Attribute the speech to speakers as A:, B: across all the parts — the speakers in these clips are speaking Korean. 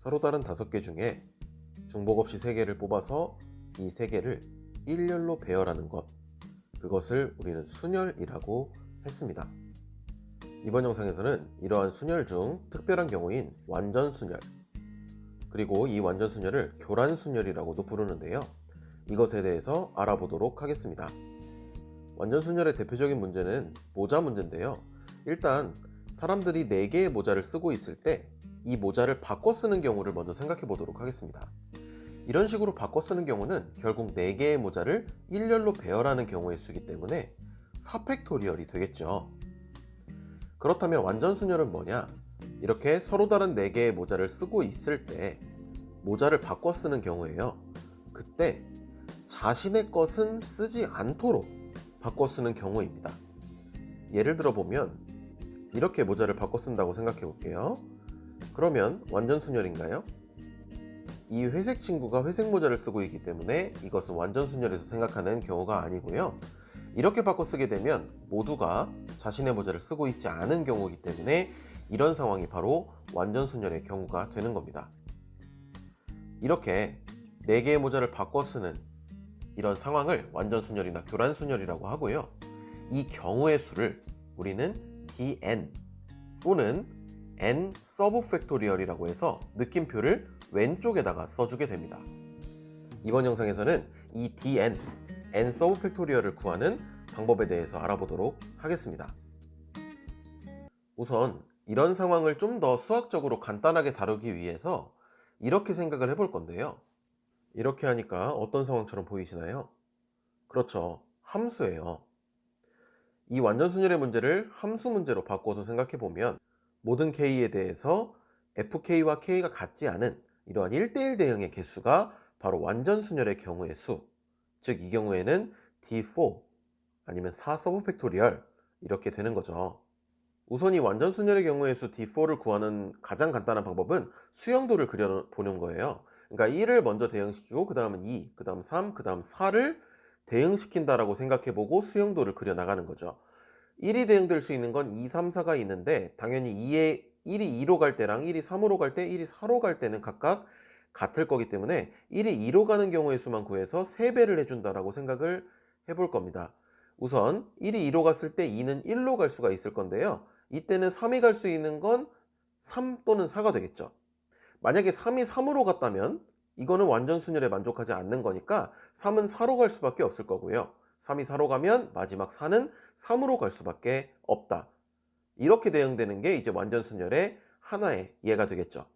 A: 서로 다른 5개 중에 중복 없이 3개를 뽑아서 이 3개를 일렬로 배열하는 것, 그것을 우리는 순열이라고 했습니다. 이번 영상에서는 이러한 순열 중 특별한 경우인 완전순열, 그리고 이 완전순열을 교란순열이라고도 부르는데요. 이것에 대해서 알아보도록 하겠습니다. 완전순열의 대표적인 문제는 모자 문제인데요. 일단 사람들이 4개의 모자를 쓰고 있을 때 이 모자를 바꿔 쓰는 경우를 먼저 생각해 보도록 하겠습니다. 이런 식으로 바꿔 쓰는 경우는 결국 4개의 모자를 일렬로 배열하는 경우의 수이기 때문에 4팩토리얼이 되겠죠. 그렇다면 완전순열은 뭐냐? 이렇게 서로 다른 4개의 모자를 쓰고 있을 때 모자를 바꿔 쓰는 경우에요. 그때 자신의 것은 쓰지 않도록 바꿔 쓰는 경우입니다. 예를 들어 보면 이렇게 모자를 바꿔 쓴다고 생각해 볼게요. 그러면 완전순열인가요? 이 회색 친구가 회색 모자를 쓰고 있기 때문에 이것은 완전순열에서 생각하는 경우가 아니고요. 이렇게 바꿔 쓰게 되면 모두가 자신의 모자를 쓰고 있지 않은 경우이기 때문에 이런 상황이 바로 완전순열의 경우가 되는 겁니다. 이렇게 4개의 모자를 바꿔 쓰는 이런 상황을 완전순열이나 교란순열이라고 하고요. 이 경우의 수를 우리는 dn 또는 n 서브 팩토리얼이라고 해서 느낌표를 왼쪽에다가 써주게 됩니다. 이번 영상에서는 이 dn, n 서브 팩토리얼을 구하는 방법에 대해서 알아보도록 하겠습니다. 우선 이런 상황을 좀 더 수학적으로 간단하게 다루기 위해서 이렇게 생각을 해볼 건데요. 이렇게 하니까 어떤 상황처럼 보이시나요? 그렇죠. 함수예요. 이 완전순열의 문제를 함수 문제로 바꿔서 생각해 보면 모든 k에 대해서 fk와 k가 같지 않은 이러한 1대1 대응의 개수가 바로 완전순열의 경우의 수, 즉 이 경우에는 d4 아니면 4 서브 팩토리얼 이렇게 되는 거죠. 우선 이 완전순열의 경우의 수 d4를 구하는 가장 간단한 방법은 수영도를 그려보는 거예요. 그러니까 1을 먼저 대응시키고 그 다음은 2, 그 다음 3, 그 다음 4를 대응시킨다라고 생각해보고 수영도를 그려나가는 거죠. 1이 대응될 수 있는 건 2, 3, 4가 있는데 당연히 1이 2로 갈 때랑 1이 3으로 갈 때, 1이 4로 갈 때는 각각 같을 거기 때문에 1이 2로 가는 경우의 수만 구해서 3배를 해준다라고 생각을 해볼 겁니다. 우선 1이 2로 갔을 때 2는 1로 갈 수가 있을 건데요. 이때는 3이 갈 수 있는 건 3 또는 4가 되겠죠. 만약에 3이 3으로 갔다면 이거는 완전순열에 만족하지 않는 거니까 3은 4로 갈 수밖에 없을 거고요. 3이 4로 가면 마지막 4는 3으로 갈 수밖에 없다. 이렇게 대응되는 게 이제 완전순열의 하나의 예가 되겠죠.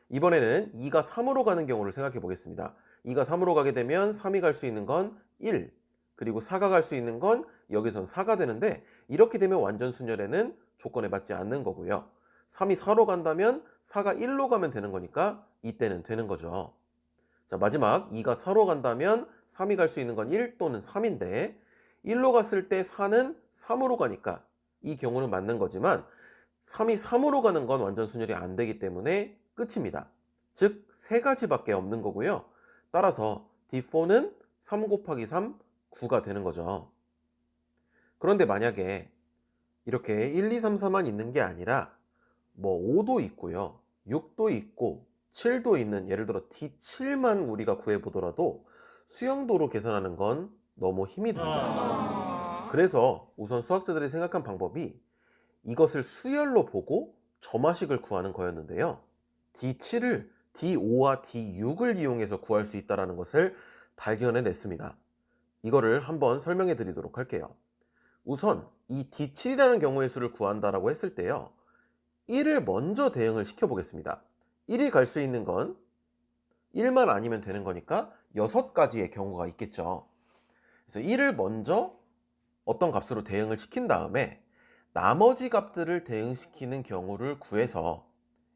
A: 이번에는 2가 3으로 가는 경우를 생각해 보겠습니다. 2가 3으로 가게 되면 3이 갈 수 있는 건 1, 그리고 4가 갈 수 있는 건 여기선 4가 되는데 이렇게 되면 완전순열에는 조건에 맞지 않는 거고요. 3이 4로 간다면 4가 1로 가면 되는 거니까 이때는 되는 거죠. 자, 마지막 2가 4로 간다면 3이 갈 수 있는 건 1 또는 3인데 1로 갔을 때 4는 3으로 가니까 이 경우는 맞는 거지만 3이 3으로 가는 건 완전순열이 안 되기 때문에 끝입니다. 즉 3가지밖에 없는 거고요. 따라서 D4는 3 곱하기 3, 9가 되는 거죠. 그런데 만약에 이렇게 1, 2, 3, 4만 있는 게 아니라 뭐 5도 있고요. 6도 있고 7도 있는 예를 들어 D7만 우리가 구해보더라도 수영도로 계산하는 건 너무 힘이 듭니다. 그래서 우선 수학자들이 생각한 방법이 이것을 수열로 보고 점화식을 구하는 거였는데요. D7을 D5와 D6을 이용해서 구할 수 있다는 것을 발견해냈습니다. 이거를 한번 설명해 드리도록 할게요. 우선 이 D7이라는 경우의 수를 구한다라고 했을 때요. 1을 먼저 대응을 시켜 보겠습니다. 1이 갈 수 있는 건 1만 아니면 되는 거니까 6가지의 경우가 있겠죠. 그래서 1을 먼저 어떤 값으로 대응을 시킨 다음에 나머지 값들을 대응시키는 경우를 구해서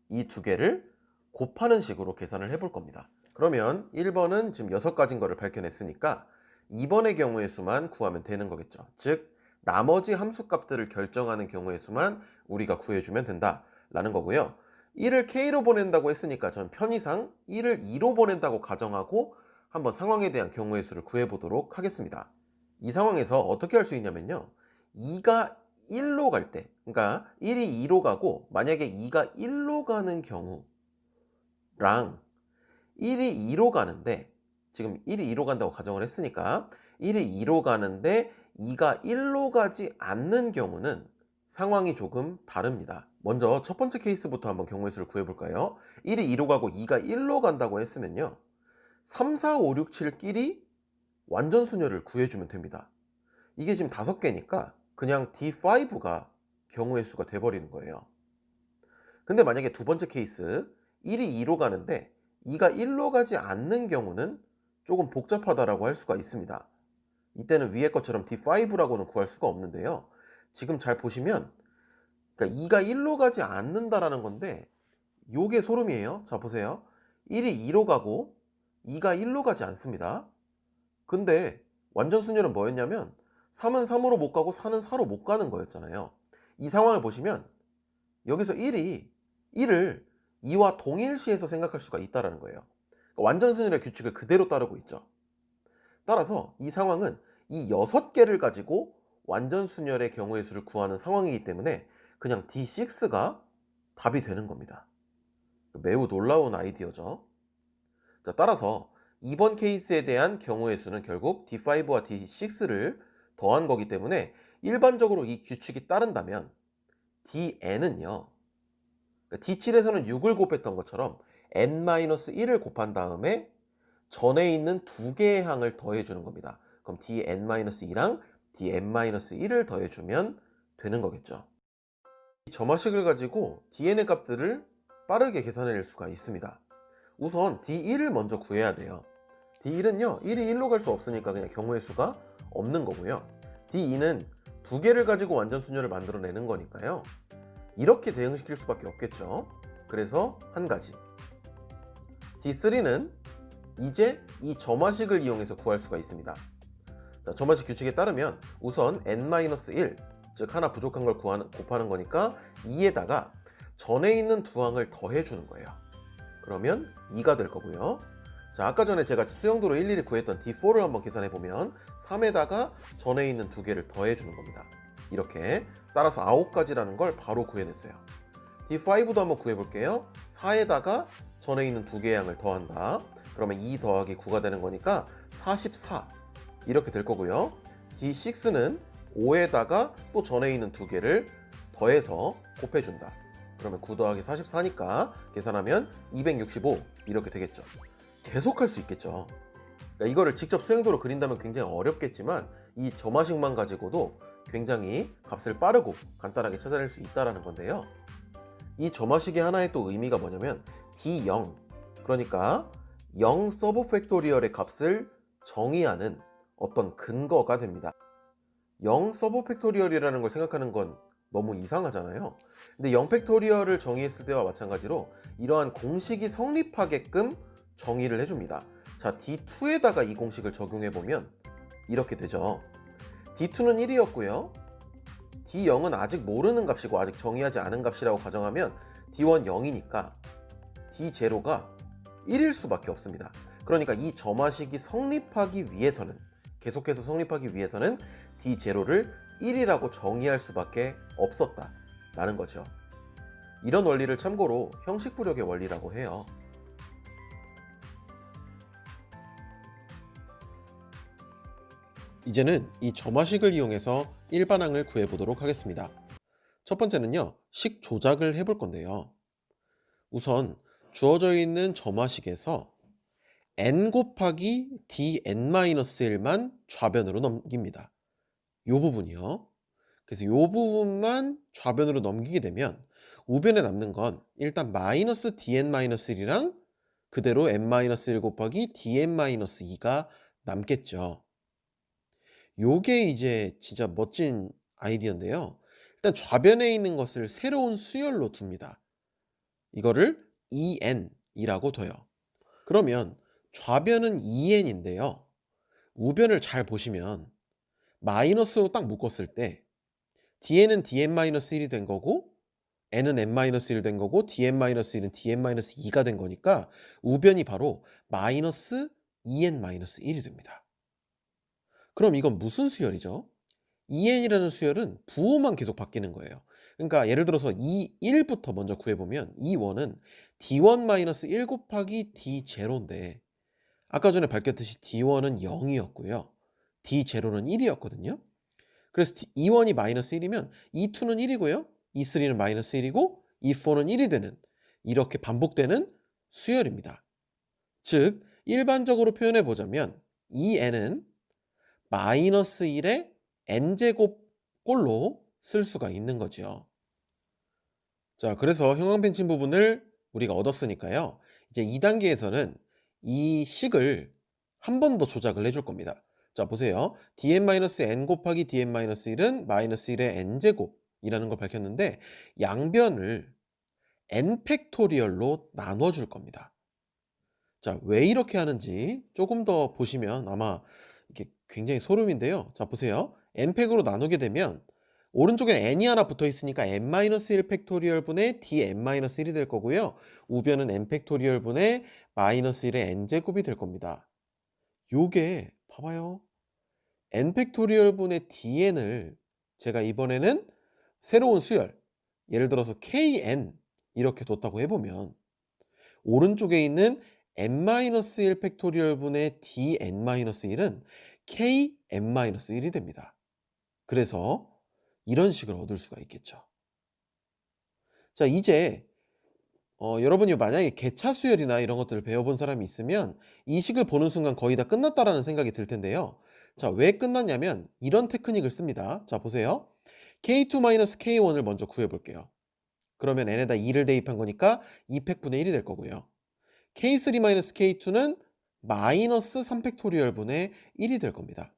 A: 이 2개를 곱하는 식으로 계산을 해볼 겁니다. 그러면 1번은 지금 6가지인 거를 밝혀냈으니까 2번의 경우의 수만 구하면 되는 거겠죠. 즉 나머지 함수 값들을 결정하는 경우의 수만 우리가 구해주면 된다라는 거고요. 1을 K로 보낸다고 했으니까 전 편의상 1을 2로 보낸다고 가정하고 한번 상황에 대한 경우의 수를 구해보도록 하겠습니다. 이 상황에서 어떻게 할 수 있냐면요. 2가 1로 갈 때, 그러니까 1이 2로 가고 만약에 2가 1로 가는 경우 랑 1이 2로 가는데, 지금 1이 2로 간다고 가정을 했으니까 1이 2로 가는데 2가 1로 가지 않는 경우는 상황이 조금 다릅니다. 먼저 첫 번째 케이스부터 한번 경우의 수를 구해볼까요? 1이 2로 가고 2가 1로 간다고 했으면요, 3, 4, 5, 6, 7끼리 완전수녀를 구해주면 됩니다. 이게 지금 5개니까 그냥 D5가 경우의 수가 돼버리는 거예요. 근데 만약에 두 번째 케이스 1이 2로 가는데 2가 1로 가지 않는 경우는 조금 복잡하다라고 할 수가 있습니다. 이때는 위에 것처럼 D5라고는 구할 수가 없는데요. 지금 잘 보시면, 그러니까 2가 1로 가지 않는다라는 건데 요게 소름이에요. 자 보세요. 1이 2로 가고 2가 1로 가지 않습니다. 근데 완전수녀는 뭐였냐면 3은 3으로 못 가고 4는 4로 못 가는 거였잖아요. 이 상황을 보시면 여기서 1이 1을 2와 동일시해서 생각할 수가 있다는 거예요. 그러니까 완전수녀의 규칙을 그대로 따르고 있죠. 따라서 이 상황은 이 6개를 가지고 완전수녀의 경우의 수를 구하는 상황이기 때문에 그냥 D6가 답이 되는 겁니다. 매우 놀라운 아이디어죠. 자, 따라서 이번 케이스에 대한 경우의 수는 결국 D5와 D6를 더한 거기 때문에 일반적으로 이 규칙이 따른다면 DN은요, D7에서는 6을 곱했던 것처럼 n-1을 곱한 다음에 전에 있는 두 개의 항을 더해주는 겁니다. 그럼 dn-2랑 dn-1을 더해주면 되는 거겠죠. 이 점화식을 가지고 dn의 값들을 빠르게 계산해낼 수가 있습니다. 우선 D1을 먼저 구해야 돼요. D1은요, 1이 1로 갈 수 없으니까 그냥 경우의 수가 없는 거고요. D2는 두 개를 가지고 완전수녀를 만들어내는 거니까요, 이렇게 대응시킬 수밖에 없겠죠. 그래서 한 가지, D3는 이제 이 점화식을 이용해서 구할 수가 있습니다. 자, 점화식 규칙에 따르면 우선 n-1, 즉 하나 부족한 걸 곱하는 거니까 2에다가 전에 있는 두 항을 더해주는 거예요. 그러면 2가 될 거고요. 자, 아까 전에 제가 수영도로 일일이 구했던 D4를 한번 계산해 보면 3에다가 전에 있는 두 개를 더해주는 겁니다. 이렇게 따라서 9가지라는 걸 바로 구해냈어요. D5도 한번 구해볼게요. 4에다가 전에 있는 두 개의 양을 더한다. 그러면 2 더하기 9가 되는 거니까 44 이렇게 될 거고요. D6는 5에다가 또 전에 있는 두 개를 더해서 곱해준다. 그러면 9 더하기 44니까 계산하면 265 이렇게 되겠죠. 계속 할 수 있겠죠. 그러니까 이거를 직접 수행도로 그린다면 굉장히 어렵겠지만 이 점화식만 가지고도 굉장히 값을 빠르고 간단하게 찾아낼 수 있다는 건데요. 이 점화식의 하나의 또 의미가 뭐냐면 D0, 그러니까 0 서브 팩토리얼의 값을 정의하는 어떤 근거가 됩니다. 0 서브 팩토리얼이라는 걸 생각하는 건 너무 이상하잖아요. 근데 0 팩토리얼을 정의했을 때와 마찬가지로 이러한 공식이 성립하게끔 정의를 해줍니다. 자, D2에다가 이 공식을 적용해보면 이렇게 되죠. D2는 1이었고요. D0은 아직 모르는 값이고 아직 정의하지 않은 값이라고 가정하면 D1 0이니까 D0가 1일 수밖에 없습니다. 그러니까 이 점화식이 성립하기 위해서는, 계속해서 성립하기 위해서는 D0를 1이라고 정의할 수밖에 없었다라는 거죠. 이런 원리를 참고로 형식부력의 원리라고 해요. 이제는 이 점화식을 이용해서 일반항을 구해보도록 하겠습니다. 첫 번째는요, 식 조작을 해볼 건데요. 우선 주어져 있는 점화식에서 n 곱하기 dn-1만 좌변으로 넘깁니다. 이 부분이요. 그래서 이 부분만 좌변으로 넘기게 되면 우변에 남는 건 일단 마이너스 dn-1이랑 그대로 n-1 곱하기 dn-2가 남겠죠. 요게 이제 진짜 멋진 아이디어인데요. 일단 좌변에 있는 것을 새로운 수열로 둡니다. 이거를 en이라고 둬요. 그러면 좌변은 2n인데요. 우변을 잘 보시면 마이너스로 딱 묶었을 때 dn은 dn-1이 된 거고 n은 n-1 된 거고 dn-1은 dn-2가 된 거니까 우변이 바로 마이너스 2n-1이 됩니다. 그럼 이건 무슨 수열이죠? 2n이라는 수열은 부호만 계속 바뀌는 거예요. 그러니까 예를 들어서 이 1부터 먼저 구해보면 이 원은 D1-1 곱하기 D0인데 아까 전에 밝혔듯이 D1은 0이었고요. D0는 1이었거든요. 그래서 E1이 마이너스 1이면 E2는 1이고요. E3는 마이너스 1이고 E4는 1이 되는 이렇게 반복되는 수열입니다. 즉 일반적으로 표현해 보자면 이 n은 마이너스 1의 n제곱 꼴로 쓸 수가 있는 거죠. 자, 그래서 형광펜칠 부분을 우리가 얻었으니까요. 이제 2단계에서는 이 식을 한 번 더 조작을 해줄 겁니다. 자, 보세요. dn-n 곱하기 dn-1은 마이너스 1의 n제곱이라는 걸 밝혔는데 양변을 n 팩토리얼로 나눠줄 겁니다. 자, 왜 이렇게 하는지 조금 더 보시면 아마 이게 굉장히 소름인데요. 자, 보세요. n팩으로 나누게 되면 오른쪽에 n이 하나 붙어 있으니까 n-1 팩토리얼 분의 dn-1이 될 거고요. 우변은 n 팩토리얼 분의 마이너스 1의 n제곱이 될 겁니다. 요게 봐봐요. n 팩토리얼 분의 dn을 제가 이번에는 새로운 수열, 예를 들어서 kn 이렇게 뒀다고 해보면 오른쪽에 있는 n-1 팩토리얼 분의 dn-1은 kn-1이 됩니다. 그래서 이런 식을 얻을 수가 있겠죠. 자, 이제 여러분이 만약에 개차 수열이나 이런 것들을 배워본 사람이 있으면 이 식을 보는 순간 거의 다 끝났다라는 생각이 들 텐데요. 자, 왜 끝났냐면 이런 테크닉을 씁니다. 자, 보세요. k2-k1을 먼저 구해볼게요. 그러면 n에다 2를 대입한 거니까 2팩분의 1이 될 거고요. k3-k2는 마이너스 3팩토리얼 분의 1이 될 겁니다.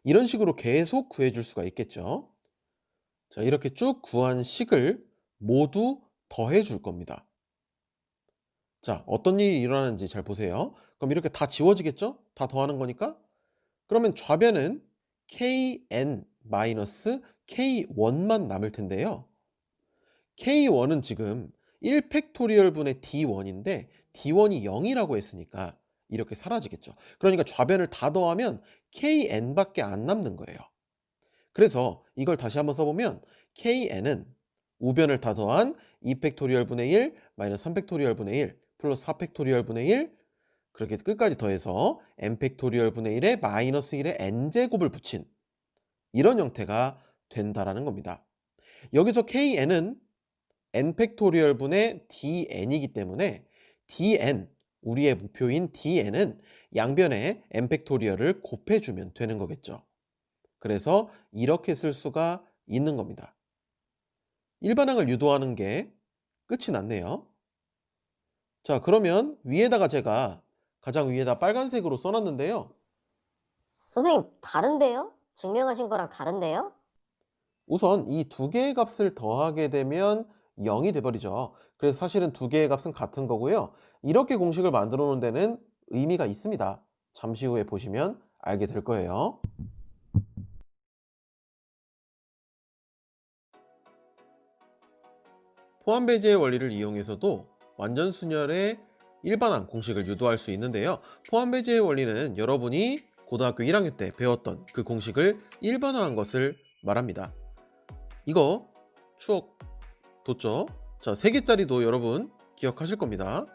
A: 이런 식으로 계속 구해줄 수가 있겠죠. 자, 이렇게 쭉 구한 식을 모두 더해 줄 겁니다. 자, 어떤 일이 일어나는지 잘 보세요. 그럼 이렇게 다 지워지겠죠? 다 더하는 거니까. 그러면 좌변은 kn-k1만 남을 텐데요. k1은 지금 1팩토리얼 분의 d1인데 d1이 0이라고 했으니까 이렇게 사라지겠죠. 그러니까 좌변을 다 더하면 kn밖에 안 남는 거예요. 그래서 이걸 다시 한번 써보면 kn은 우변을 다 더한 2팩토리얼 분의 1 마이너스 3팩토리얼 분의 1 플러스 4팩토리얼 분의 1 그렇게 끝까지 더해서 n팩토리얼 분의 1에 마이너스 1의 n제곱을 붙인 이런 형태가 된다라는 겁니다. 여기서 kn은 n팩토리얼 분의 dn이기 때문에 dn, 우리의 목표인 dn은 양변에 n팩토리얼을 곱해주면 되는 거겠죠. 그래서 이렇게 쓸 수가 있는 겁니다. 일반항을 유도하는 게 끝이 났네요. 자, 그러면 위에다가 제가 가장 위에다 빨간색으로 써놨는데요.
B: 선생님, 다른데요? 증명하신 거랑 다른데요?
A: 우선 이 두 개의 값을 더하게 되면 0이 돼버리죠. 그래서 사실은 두 개의 값은 같은 거고요. 이렇게 공식을 만들어 놓은 데는 의미가 있습니다. 잠시 후에 보시면 알게 될 거예요. 포함 배제의 원리를 이용해서도 완전순열의 일반항 공식을 유도할 수 있는데요. 포함 배제의 원리는 여러분이 고등학교 1학년 때 배웠던 그 공식을 일반화한 것을 말합니다. 이거 추억 돋죠? 자, 3개짜리도 여러분 기억하실 겁니다.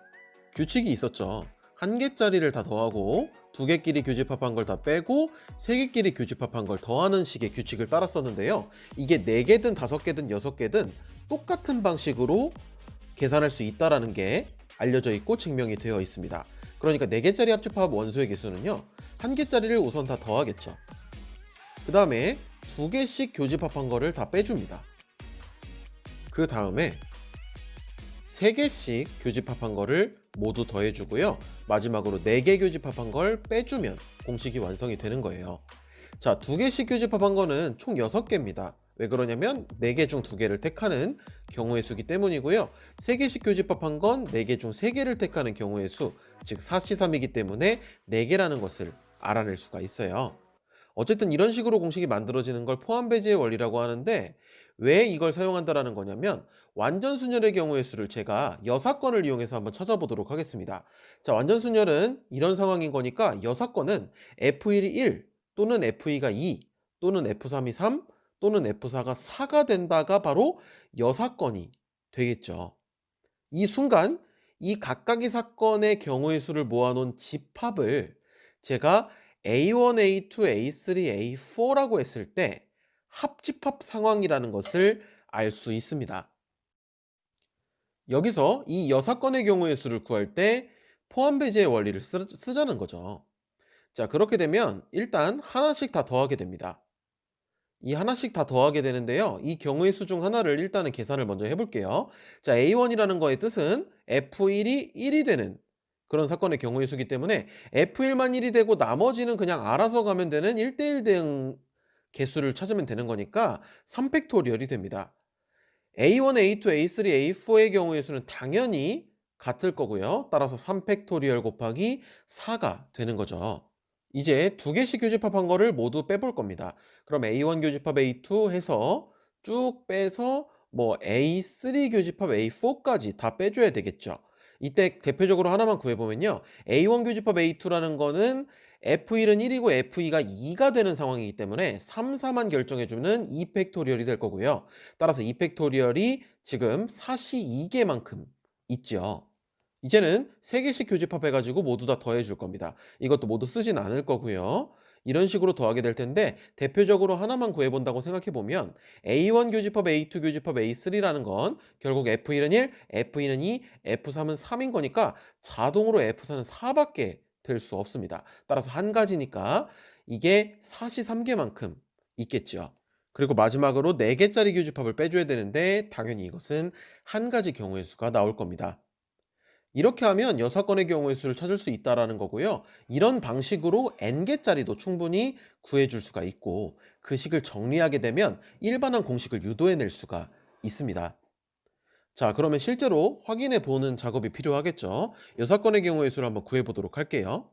A: 규칙이 있었죠. 1개짜리를 다 더하고 2개끼리 교집합한 걸 다 빼고 3개끼리 교집합한 걸 더하는 식의 규칙을 따랐었는데요. 이게 4개든 5개든 6개든 똑같은 방식으로 계산할 수 있다는 게 알려져 있고 증명이 되어 있습니다. 그러니까 4개짜리 합집합 원소의 개수는요, 1개짜리를 우선 다 더하겠죠. 그 다음에 2개씩 교집합한 거를 다 빼줍니다. 그 다음에 3개씩 교집합한 거를 모두 더해주고요. 마지막으로 4개 교집합한 걸 빼주면 공식이 완성이 되는 거예요. 자, 2개씩 교집합한 거는 총 6개입니다. 왜 그러냐면 4개 중 2개를 택하는 경우의 수기 때문이고요. 3개씩 교집합한 건 4개 중 3개를 택하는 경우의 수, 즉 4C3이기 때문에 4개라는 것을 알아낼 수가 있어요. 어쨌든 이런 식으로 공식이 만들어지는 걸 포함 배제의 원리라고 하는데, 왜 이걸 사용한다라는 거냐면 완전순열의 경우의 수를 제가 여사건을 이용해서 한번 찾아보도록 하겠습니다. 자, 완전순열은 이런 상황인 거니까 여사건은 F1이 1 또는 F2가 2 또는 F3이 3 또는 F4가 4가 된다가 바로 여사건이 되겠죠. 이 순간 이 각각의 사건의 경우의 수를 모아놓은 집합을 제가 A1, A2, A3, A4라고 했을 때 합집합 상황이라는 것을 알 수 있습니다. 여기서 이 여사건의 경우의 수를 구할 때 포함배제의 원리를 쓰자는 거죠. 자, 그렇게 되면 일단 하나씩 다 더하게 됩니다. 이 하나씩 다 더하게 되는데요. 이 경우의 수 중 하나를 일단은 계산을 먼저 해볼게요. 자, A1이라는 거의 뜻은 F1이 1이 되는 그런 사건의 경우의 수기 때문에 F1만 1이 되고 나머지는 그냥 알아서 가면 되는 1대1 대응 개수를 찾으면 되는 거니까 3팩토리얼이 됩니다. A1, A2, A3, A4의 경우의 수는 당연히 같을 거고요. 따라서 3팩토리얼 곱하기 4가 되는 거죠. 이제 두 개씩 교집합한 거를 모두 빼볼 겁니다. 그럼 A1 교집합 A2 해서 쭉 빼서 뭐 A3 교집합 A4까지 다 빼줘야 되겠죠. 이때 대표적으로 하나만 구해보면요. A1 교집합 A2라는 거는 F1은 1이고 F2가 2가 되는 상황이기 때문에 3, 4만 결정해주는 2팩토리얼이 될 거고요. 따라서 2팩토리얼이 지금 사시 2개만큼 있죠. 이제는 3개씩 교집합해가지고 모두 다 더해줄 겁니다. 이것도 모두 쓰진 않을 거고요. 이런 식으로 더하게 될 텐데 대표적으로 하나만 구해본다고 생각해보면 A1 교집합 A2 교집합 A3라는 건 결국 F1은 1, F2는 2, F3은 3인 거니까 자동으로 F4는 4밖에 될 수 없습니다. 따라서 한 가지니까 이게 사시 3개만큼 있겠죠. 그리고 마지막으로 4개짜리 교집합을 빼줘야 되는데 당연히 이것은 한 가지 경우의 수가 나올 겁니다. 이렇게 하면 6건의 경우의 수를 찾을 수 있다는 거고요. 이런 방식으로 n개짜리도 충분히 구해줄 수가 있고 그 식을 정리하게 되면 일반한 공식을 유도해낼 수가 있습니다. 자, 그러면 실제로 확인해 보는 작업이 필요하겠죠. 6건의 경우의 수를 한번 구해보도록 할게요.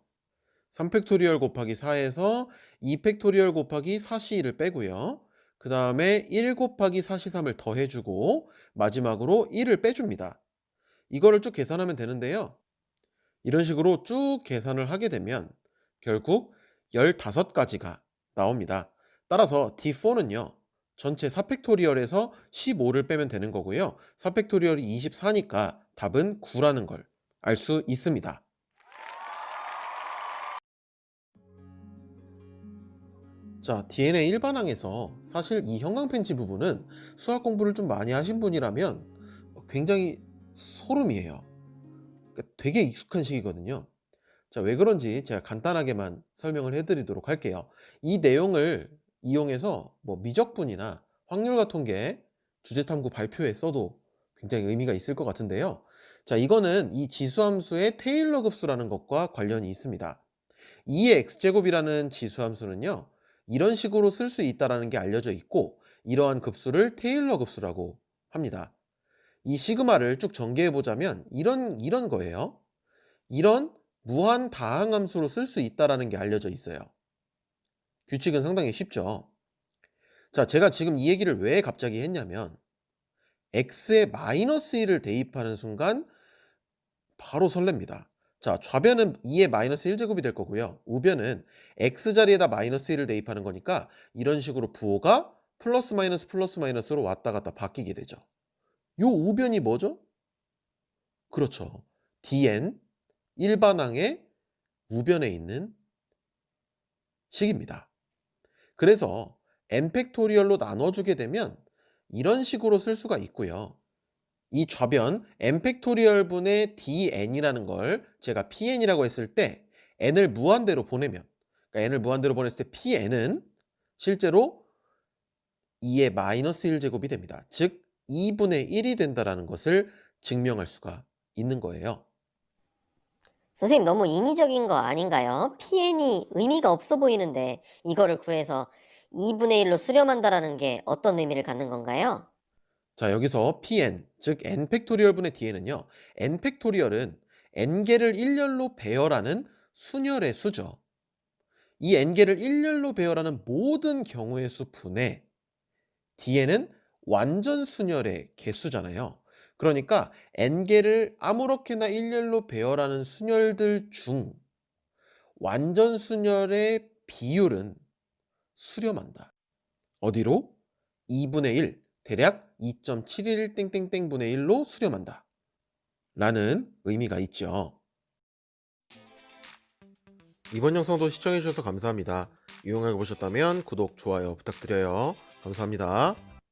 A: 3팩토리얼 곱하기 4에서 2팩토리얼 곱하기 4c1을 빼고요. 그 다음에 1 곱하기 4c3을 더해주고 마지막으로 1을 빼줍니다. 이거를 쭉 계산하면 되는데요. 이런 식으로 쭉 계산을 하게 되면 결국 15가지가 나옵니다. 따라서 D4는요. 전체 4팩토리얼에서 15를 빼면 되는 거고요. 4팩토리얼이 24니까 답은 9라는 걸 알 수 있습니다. 자, DNA 일반항에서 사실 이 형광펜치 부분은 수학 공부를 좀 많이 하신 분이라면 굉장히 소름이에요. 그러니까 되게 익숙한 식이거든요. 자, 왜 그런지 제가 간단하게만 설명을 해드리도록 할게요. 이 내용을 이용해서 뭐 미적분이나 확률과 통계, 주제탐구 발표에 써도 굉장히 의미가 있을 것 같은데요. 자, 이거는 이 지수함수의 테일러 급수라는 것과 관련이 있습니다. 2의 x제곱이라는 지수함수는요. 이런 식으로 쓸 수 있다는 게 알려져 있고 이러한 급수를 테일러 급수라고 합니다. 이 시그마를 쭉 전개해 보자면 이런 거예요. 이런 무한 다항함수로 쓸 수 있다는 게 알려져 있어요. 규칙은 상당히 쉽죠. 자, 제가 지금 이 얘기를 왜 갑자기 했냐면 x에 마이너스 1을 대입하는 순간 바로 설렙니다. 자, 좌변은 2의 마이너스 1제곱이 될 거고요. 우변은 x자리에다 마이너스 1을 대입하는 거니까 이런 식으로 부호가 플러스 마이너스로 왔다 갔다 바뀌게 되죠. 요 우변이 뭐죠? 그렇죠. dn 일반항의 우변에 있는 식입니다. 그래서 n팩토리얼로 나눠주게 되면 이런 식으로 쓸 수가 있고요. 이 좌변 n팩토리얼 분의 dn이라는 걸 제가 pn이라고 했을 때 n을 무한대로 보내면 그러니까 n을 무한대로 보냈을 때 pn은 실제로 2의 마이너스 1제곱이 됩니다. 즉 2분의 1이 된다는 것을 증명할 수가 있는 거예요.
B: 선생님 너무 인위적인 거 아닌가요? PN이 의미가 없어 보이는데 이거를 구해서 2분의 1로 수렴한다라는 게 어떤 의미를 갖는 건가요?
A: 자, 여기서 pn, 즉 n팩토리얼 분의 dn은요. n팩토리얼은 n개를 일렬로 배열하는 순열의 수죠. 이 n개를 일렬로 배열하는 모든 경우의 수 분의 dn은 완전 순열의 개수잖아요. 그러니까 n개를 아무렇게나 일렬로 배열하는 순열들 중 완전 순열의 비율은 수렴한다. 어디로? 2분의 1, 대략 2.711 1로 수렴한다 라는 의미가 있죠. 이번 영상도 시청해주셔서 감사합니다. 유용하게 보셨다면 구독, 좋아요 부탁드려요. 감사합니다.